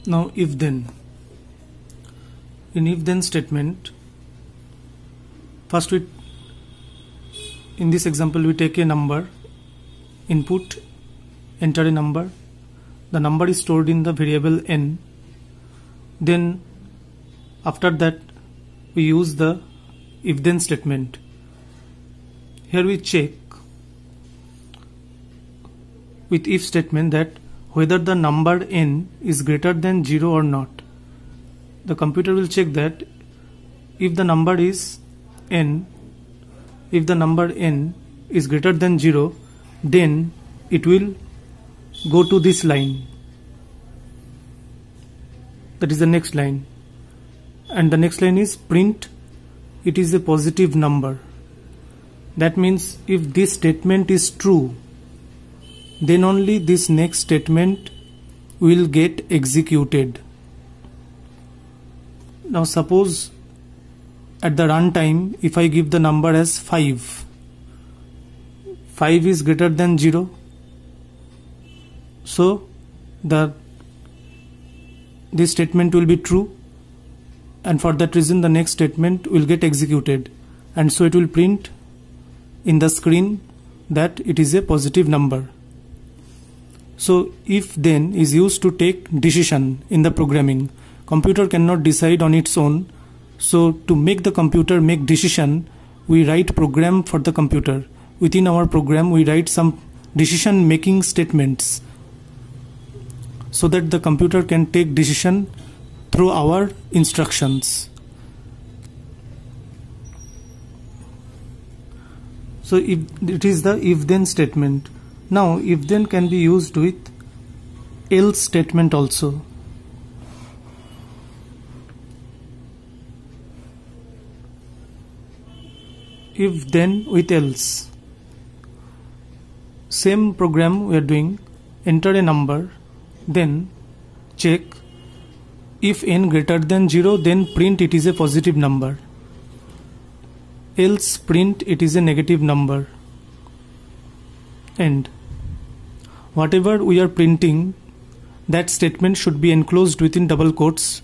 Now if then. In if then statement, first in this example we take a number, input, enter a number, the number is stored in the variable n, then after that we use the if then statement. Here we check with if statement that whether the number n is greater than 0 or not. The computer will check that if the number is n, if the number n is greater than 0, then it will go to this line, that is the next line, and the next line is print it is a positive number. That means if this statement is true, then only this next statement will get executed. Now suppose at the runtime, if I give the number as 5 is greater than 0, so this statement will be true, and for that reason the next statement will get executed, and so it will print in the screen that it is a positive number. So if then is used to take decision in the programming. Computer cannot decide on its own, so to make the computer make decision, we write program for the computer. Within our program we write some decision making statements so that the computer can take decision through our instructions. So if it is the if then statement. Now if then can be used with else statement also. If then with else. Same program we are doing, enter a number, then check if n greater than 0, then print it is a positive number, else print it is a negative number, and whatever we are printing, that statement should be enclosed within double quotes.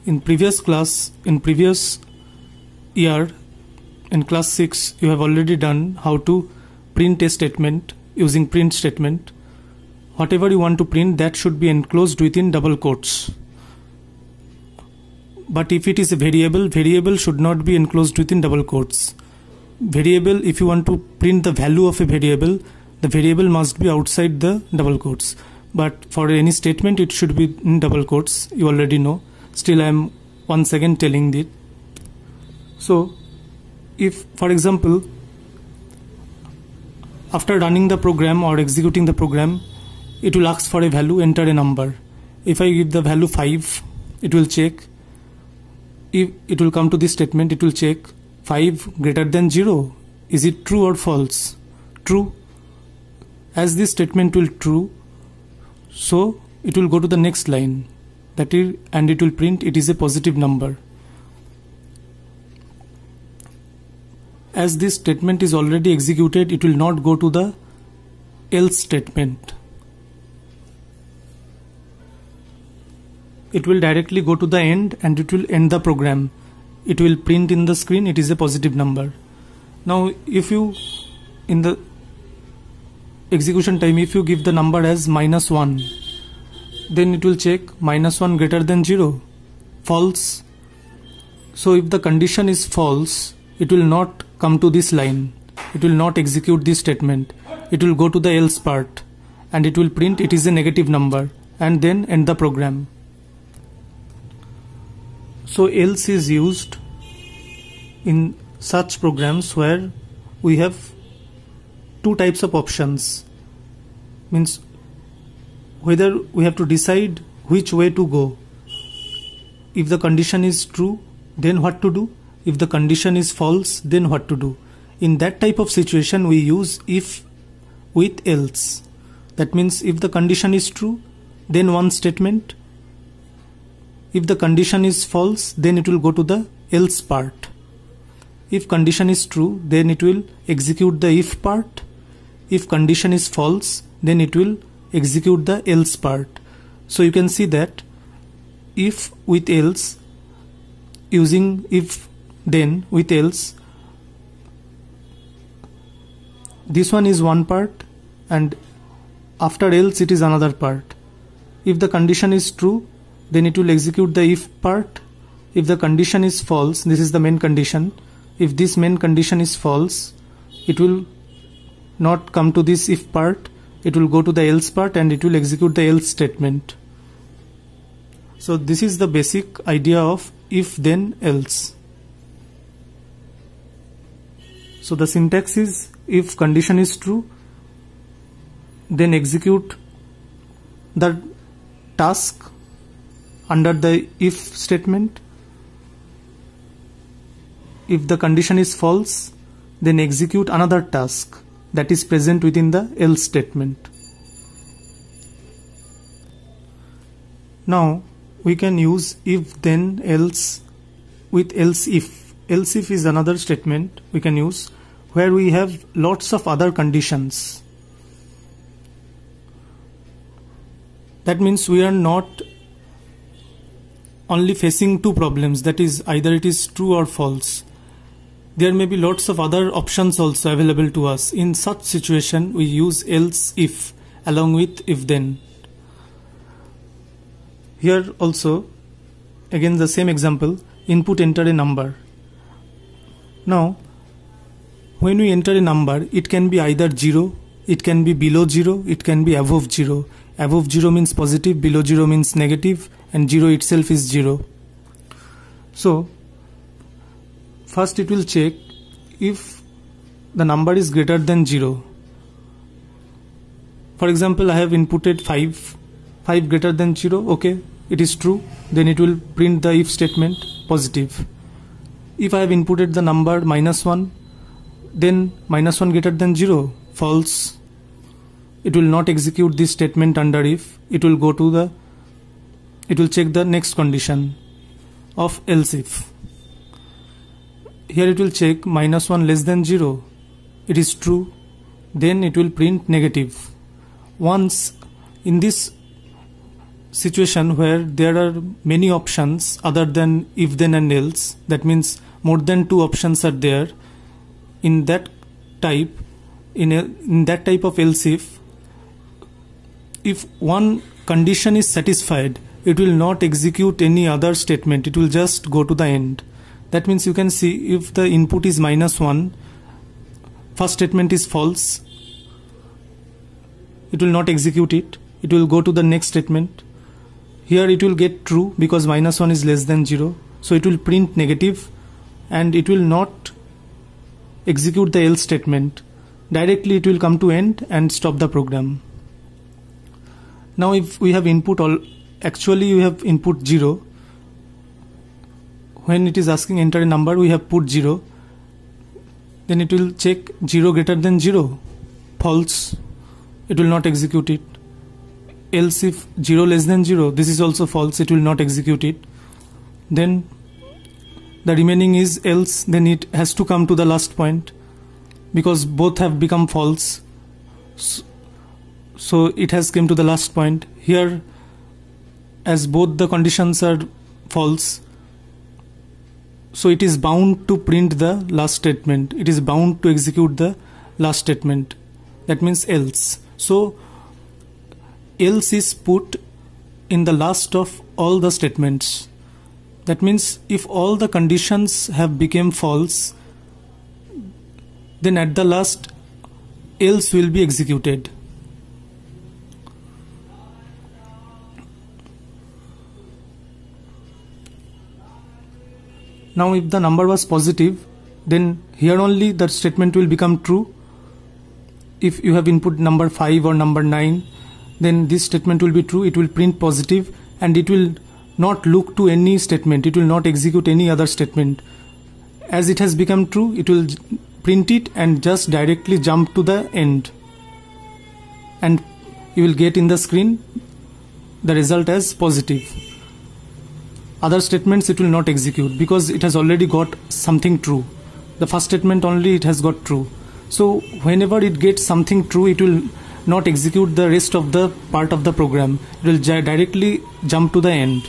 In previous class, in previous year, in class 6, you have already done how to print a statement using print statement. Whatever you want to print, that should be enclosed within double quotes. But if it is a variable, variable should not be enclosed within double quotes. Variable, if you want to print the value of a variable, the variable must be outside the double quotes. But for any statement, it should be in double quotes. You already know. Still I am once again telling it. So if for example after running the program or executing the program, it will ask for a value, enter a number. If I give the value 5, it will check. If it will come to this statement, it will check 5 greater than 0. Is it true or false? True. As this statement will true, so it will go to the next line. That is, and it will print it is a positive number. As this statement is already executed, it will not go to the else statement. It will directly go to the end and it will end the program. It will print in the screen it is a positive number. Now if you in the execution time, if you give the number as -1, then it will check -1 greater than 0, false. So if the condition is false, it will not come to this line, it will not execute this statement, it will go to the else part and it will print it is a negative number and then end the program. So else is used in such programs where we have two types of options, means whether we have to decide which way to go. If the condition is true, then what to do? If the condition is false, then what to do? In that type of situation, we use if with else. That means if the condition is true, then one statement. If the condition is false, then it will go to the else part. If condition is true, then it will execute the if part. If condition is false, then it will execute the else part. So you can see that if with else, using if then with else, this one is one part and after else it is another part. If the condition is true, then it will execute the if part. If the condition is false, this is the main condition. If this main condition is false, it will not come to this if part, it will go to the else part and it will execute the else statement. So this is the basic idea of if then else. So the syntax is, if condition is true, then execute the task under the if statement. If the condition is false, then execute another task that is present within the else statement. Now we can use if then else with else if. Else if is another statement we can use where we have lots of other conditions. That means we are not only facing two problems, that is either it is true or false. There may be lots of other options also available to us. In such situation we use else if along with if then. Here also again the same example, input enter a number. Now when we enter a number, it can be either 0, it can be below 0, it can be above 0. Above 0 means positive, below 0 means negative, and 0 itself is 0. So first it will check if the number is greater than 0. For example, I have inputted 5 greater than 0, okay, it is true, then it will print the if statement positive. If I have inputted the number -1, then -1 greater than 0, false. It will not execute this statement under if, it will go to the, it will check the next condition of else if. Here it will check -1 less than 0, it is true, then it will print negative. Once in this situation where there are many options other than if then and else, that means more than two options are there, in that type of else if one condition is satisfied, it will not execute any other statement, it will just go to the end. That means you can see if the input is -1, first statement is false, it will not execute it, it will go to the next statement. Here it will get true because -1 is less than 0, so it will print negative and it will not execute the else statement. Directly it will come to end and stop the program. Now if we have input actually you have input 0. When it is asking enter a number, we have put 0. Then it will check 0 greater than 0, false, it will not execute it. Else if 0 less than 0, this is also false, it will not execute it. Then the remaining is else, then it has to come to the last point because both have become false, so it has come to the last point. Here as both the conditions are false, so it is bound to print the last statement, it is bound to execute the last statement, that means else. So else is put in the last of all the statements. That means if all the conditions have become false, then at the last else will be executed. Now if the number was positive, then here only the statement will become true. If you have input number 5 or number 9, then this statement will be true, it will print positive and it will not look to any statement, it will not execute any other statement. As it has become true, it will print it and just directly jump to the end, and you will get in the screen the result as positive. Other statements it will not execute because it has already got something true. The first statement only it has got true. So whenever it gets something true, it will not execute the rest of the part of the program. It will directly jump to the end.